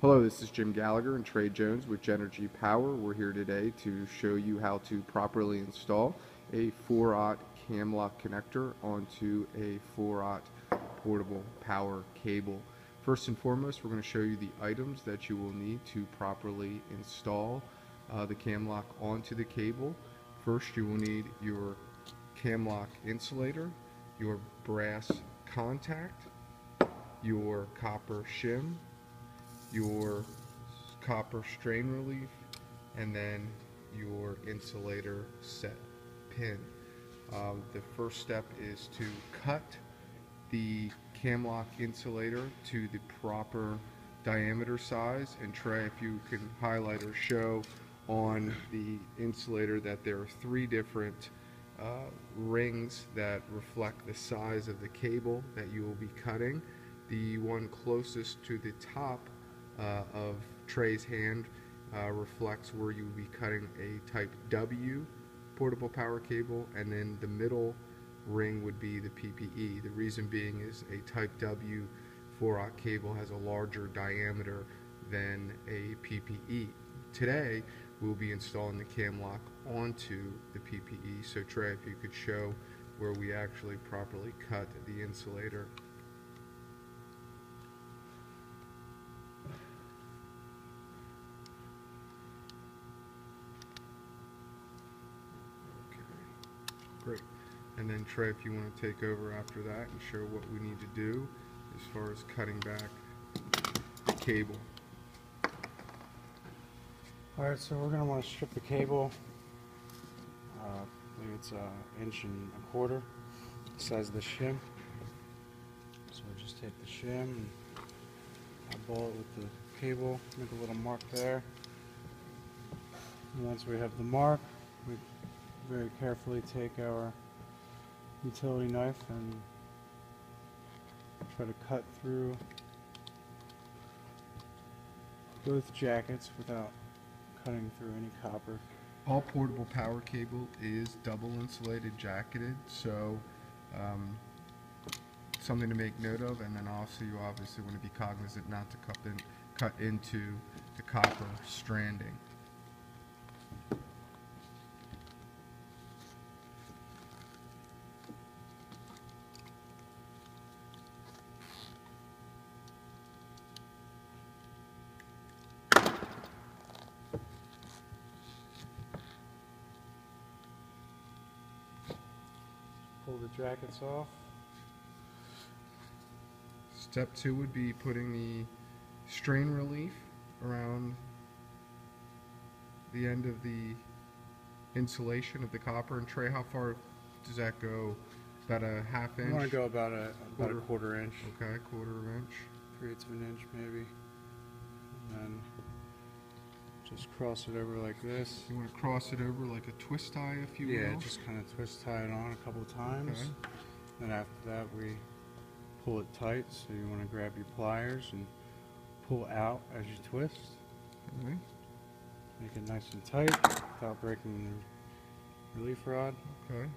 Hello, this is Jim Gallagher and Trey Jones with Genergy Power. We're here today to show you how to properly install a 4-aught CamLOK connector onto a 4-aught portable power cable. First and foremost, we're going to show you the items that you will need to properly install the CamLOK onto the cable. First, you will need your CamLOK insulator, your brass contact, your copper shim, your copper strain relief, and then your insulator set pin. The first step is to cut the CamLOK insulator to the proper diameter size. And Trey, if you can highlight or show on the insulator that there are 3 different rings that reflect the size of the cable that you will be cutting. The one closest to the top of Trey's hand reflects where you will be cutting a type W portable power cable, and then the middle ring would be the PPE. The reason being is a type W 4-aught cable has a larger diameter than a PPE. Today we'll be installing the CamLOK onto the PPE, so Trey, if you could show where we actually properly cut the insulator. Great. And then Trey, if you want to take over after that and show what we need to do as far as cutting back the cable. Alright, so we're going to want to strip the cable. Maybe it's 1.25 inches, the size of the shim. So we'll just take the shim and eyeball it with the cable, make a little mark there. And once we have the mark, we very carefully take our utility knife and try to cut through both jackets without cutting through any copper. All portable power cable is double insulated jacketed, so something to make note of. And then also you obviously want to be cognizant not to cut into the copper stranding. Pull the jackets off. Step 2 would be putting the strain relief around the end of the insulation of the copper. And Trey, how far does that go? About a half inch? I want to go about a quarter inch. Okay, 1/4 inch. 3/8 of an inch maybe. And then just cross it over like this. You want to cross it over like a twist tie, if you will? Yeah, just kind of twist tie it on a couple times. Okay. Then after that we pull it tight, so you want to grab your pliers and pull out as you twist. Okay. Make it nice and tight without breaking the relief rod. Okay.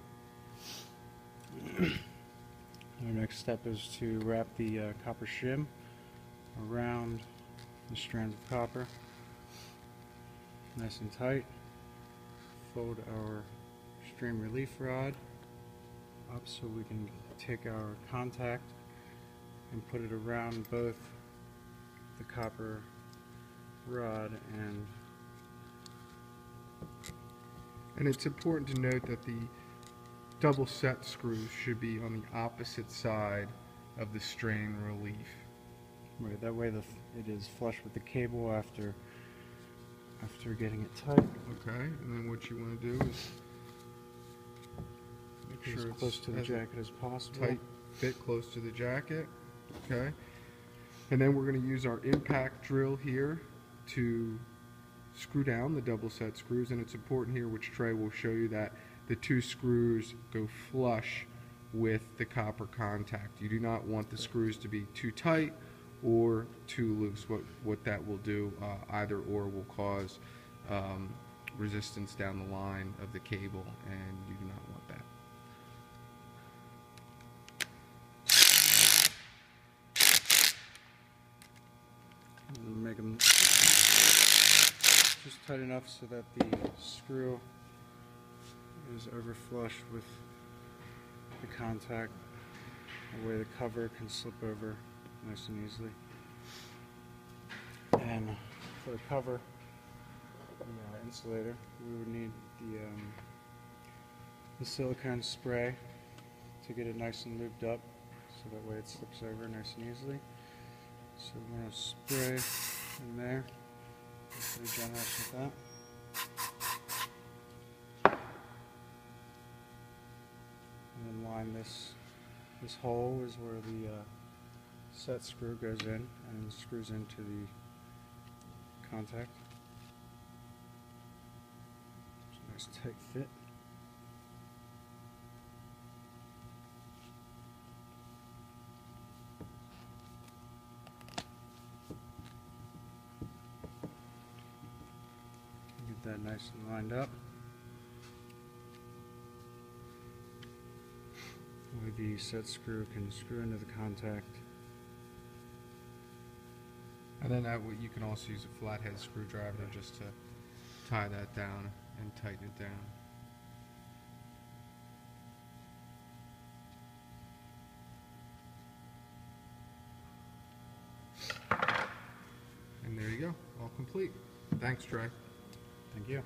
Our next step is to wrap the copper shim around the strands of copper. Nice and tight. Fold our strain relief rod up so we can take our contact and put it around both the copper rod And it's important to note that the double set screws should be on the opposite side of the strain relief. right. That way it is flush with the cable after getting it tight. Okay, and then what you want to do is make As sure close it's to the as jacket as possible. tight fit close to the jacket. Okay, and then we're going to use our impact drill here to screw down the double set screws. And it's important here, which Trey will show you, that the 2 screws go flush with the copper contact. You do not want the screws to be too tight or too loose. What that will do, either or, will cause resistance down the line of the cable, and you do not want that. And make them just tight enough so that the screw is over flush with the contact. That way the cover can slip over nice and easily. And for the cover, the insulator, we would need the silicone spray to get it nice and lubed up, so that way it slips over nice and easily. So we're going to spray in there. Pretty generous with that. And then line this hole is where the set screw goes in and screws into the contact. It's a nice tight fit. Get that nice and lined up. Where the set screw can screw into the contact. And then you can also use a flathead screwdriver just to tie that down and tighten it down. And there you go, all complete. Thanks, Trey. Thank you.